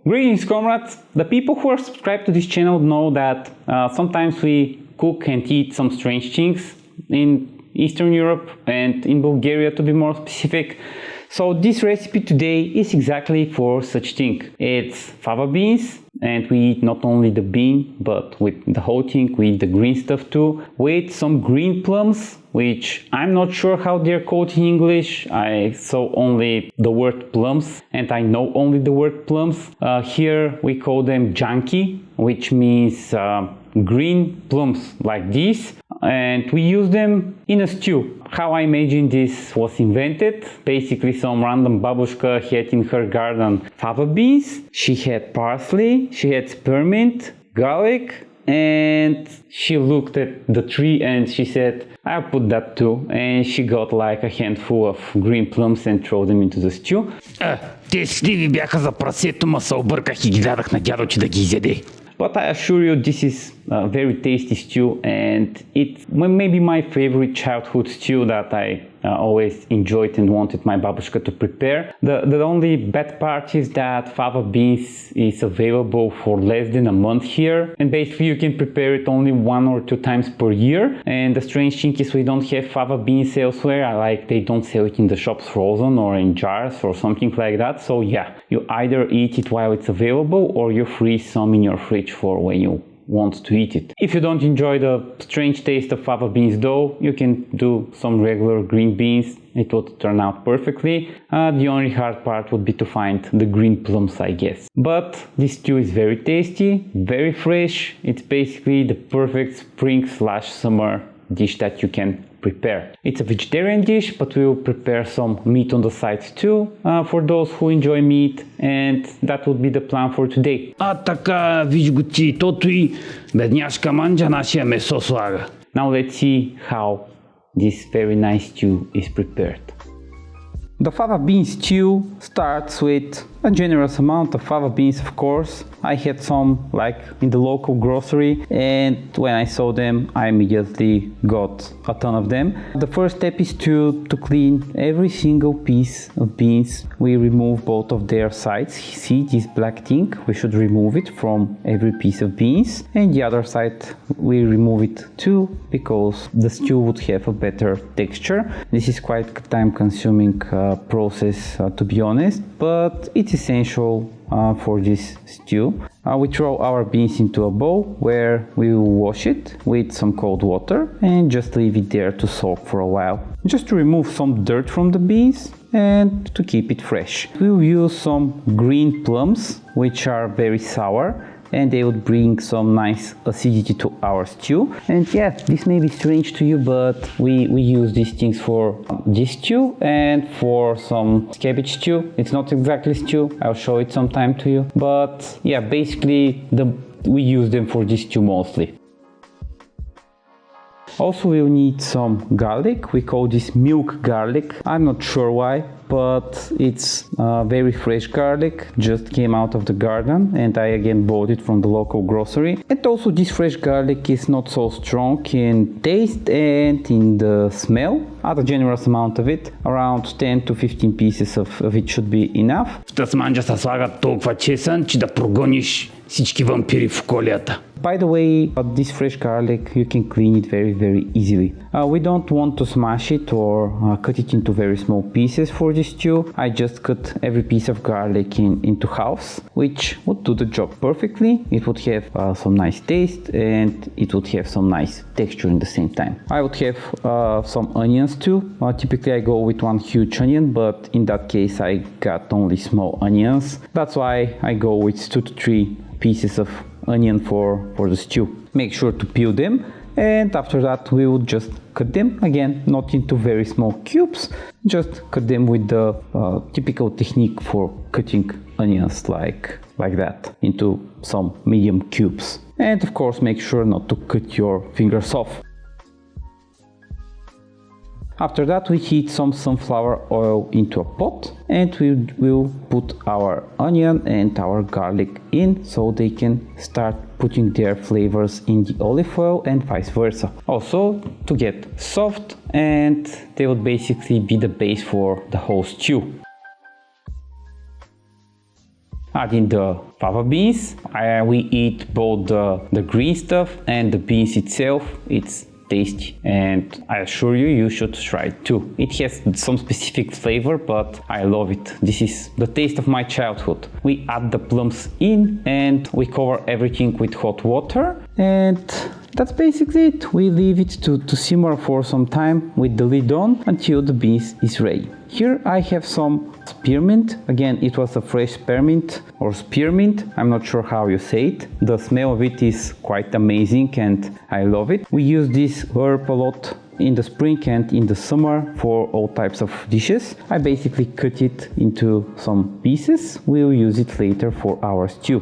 Greetings, comrades! The people who are subscribed to this channel know that sometimes we cook and eat some strange things in Eastern Europe and in Bulgaria, to be more specific. So this recipe today is exactly for such thing. It's fava beans, and we eat not only the bean, but with the whole thing, we eat the green stuff too, with some green plums, which I'm not sure how they're called in English. I saw only the word plums, and I know only the word plums. Here we call them janki, which means green plums like this, and we use them in a stew. How I imagine this was invented: basically some random babushka had in her garden fava beans, she had parsley, she had spearmint, garlic, and she looked at the tree and she said, I'll put that too, and she got like a handful of green plums and throw them into the stew. Те сливи бяха за прасето, ма се обърках и ги дадах на дядо, че да ги изяде. But I assure you, this is a very tasty stew, and it's maybe my favorite childhood stew that I always enjoyed and wanted my babushka to prepare. The only bad part is that fava beans is available for less than a month here, and basically you can prepare it only 1 or 2 times per year. And the strange thing is we don't have fava beans elsewhere. Like, they don't sell it in the shops frozen or in jars or something like that. So yeah, you either eat it while it's available or you freeze some in your fridge for when you want to eat it. If you don't enjoy the strange taste of fava beans though, you can do some regular green beans. It would turn out perfectly. The only hard part would be to find the green plums, I guess. But this stew is very tasty, very fresh. It's basically the perfect spring/summer dish that you can prepare. It's a vegetarian dish, but we will prepare some meat on the sides too, for those who enjoy meat, and that would be the plan for today. А така, виж го ти, тото и бедняшка манджа нашия месо слага. Now let's see how this very nice stew is prepared. The fava bean stew starts with a generous amount of fava beans, of course. I had some like in the local grocery, and when I saw them I immediately got a ton of them. The first step is to clean every single piece of beans. We remove both of their sides. See this black thing? We should remove it from every piece of beans, and the other side we remove it too, because the stew would have a better texture. This is quite time consuming process, to be honest, but it's essential for this stew. We throw our beans into a bowl where we will wash it with some cold water and just leave it there to soak for a while, just to remove some dirt from the beans and to keep it fresh. We will use some green plums, which are very sour, and they would bring some nice acidity to our stew. And yeah, this may be strange to you, but we use these things for this stew and for some cabbage stew. It's not exactly stew, I'll show it sometime to you, but yeah, basically we use them for this stew mostly. Also, we'll need some garlic. We call this milk garlic. I'm not sure why, but it's very fresh garlic, just came out of the garden, and I again bought it from the local grocery. And also this fresh garlic is not so strong in taste and in the smell. Add a generous amount of it, around 10 to 15 pieces of it should be enough. В тази манджа се слагат толкова чесън, че да прогониш всички вампири в колията. By the way, this fresh garlic, you can clean it very easily. We don't want to smash it or cut it into very small pieces for this stew. I just cut every piece of garlic into halves, which would do the job perfectly. It would have some nice taste, and it would have some nice texture in the same time. I would have some onions too. Typically I go with 1 huge onion, but in that case I got only small onions. That's why I go with 2 to 3 pieces of onion for the stew. Make sure to peel them, and after that we will just cut them, again not into very small cubes, just cut them with the typical technique for cutting onions, like that, into some medium cubes. And of course make sure not to cut your fingers off. After that we heat some sunflower oil into a pot, and we will put our onion and our garlic in so they can start putting their flavors in the olive oil and vice versa. Also to get soft, and they would basically be the base for the whole stew. adding the fava beans. We eat both the green stuff and the beans itself. It's tasty, and I assure you, you should try it too. It has some specific flavor, but I love it. This is the taste of my childhood. We add the plums in and we cover everything with hot water, and that's basically it. We leave it to simmer for some time with the lid on until the beans is ready. Here I have some spearmint. Again, it was a fresh spearmint or spearmint. I'm not sure how you say it. The smell of it is quite amazing and I love it. We use this herb a lot in the spring and in the summer for all types of dishes. I basically cut it into some pieces. We'll use it later for our stew.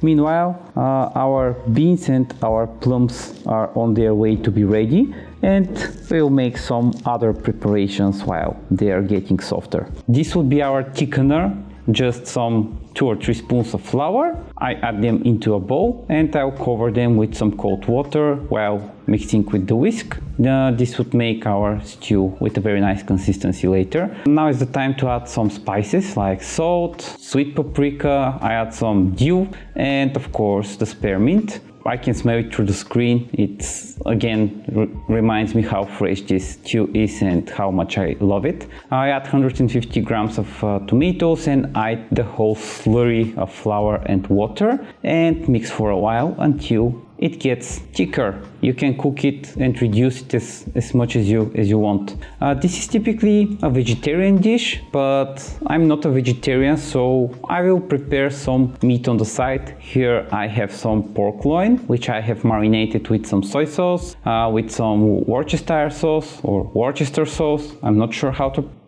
Meanwhile, our beans and our plums are on their way to be ready, and we'll make some other preparations while they are getting softer. This would be our thickener, just some 2 or 3 spoons of flour. I add them into a bowl and I'll cover them with some cold water while mixing with the whisk. This would make our stew with a very nice consistency later. Now is the time to add some spices like salt, sweet paprika. I add some dill and of course the spearmint. I can smell it through the screen. It's again reminds me how fresh this stew is and how much I love it. I add 150 grams of tomatoes and add the whole slurry of flour and water and mix for a while until it gets thicker. You can cook it and reduce it as much as you want. This is typically a vegetarian dish, but I'm not a vegetarian, so I will prepare some meat on the side. Here I have some pork loin, which I have marinated with some soy sauce, with some Worcestershire sauce or Worcester sauce. I'm not sure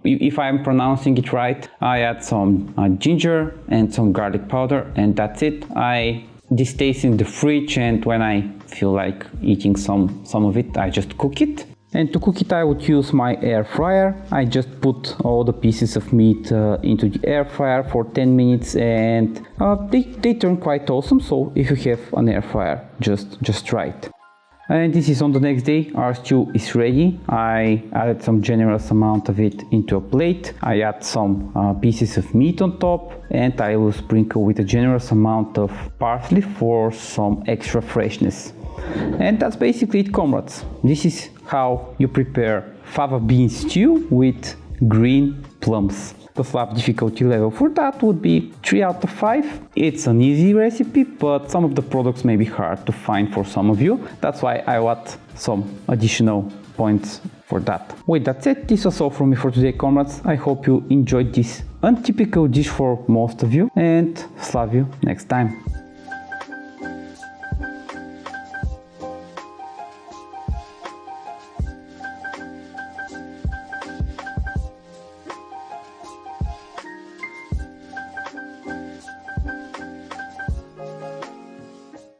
if I'm pronouncing it right. I add some ginger and some garlic powder, and that's it. This stays in the fridge, and when I feel like eating some of it, I just cook it. And to cook it, I would use my air fryer. I just put all the pieces of meat into the air fryer for 10 minutes, and they turn quite awesome. So if you have an air fryer, just try it. And this is on the next day. Our stew is ready. I added some generous amount of it into a plate. I add some pieces of meat on top, and I will sprinkle with a generous amount of parsley for some extra freshness. And that's basically it, comrades. This is how you prepare fava bean stew with green plums. The Slav difficulty level for that would be 3 out of 5. It's an easy recipe, but some of the products may be hard to find for some of you. That's why I want some additional points for that. With that said, this was all from me for today, comrades. I hope you enjoyed this untypical dish for most of you, and Slav you next time.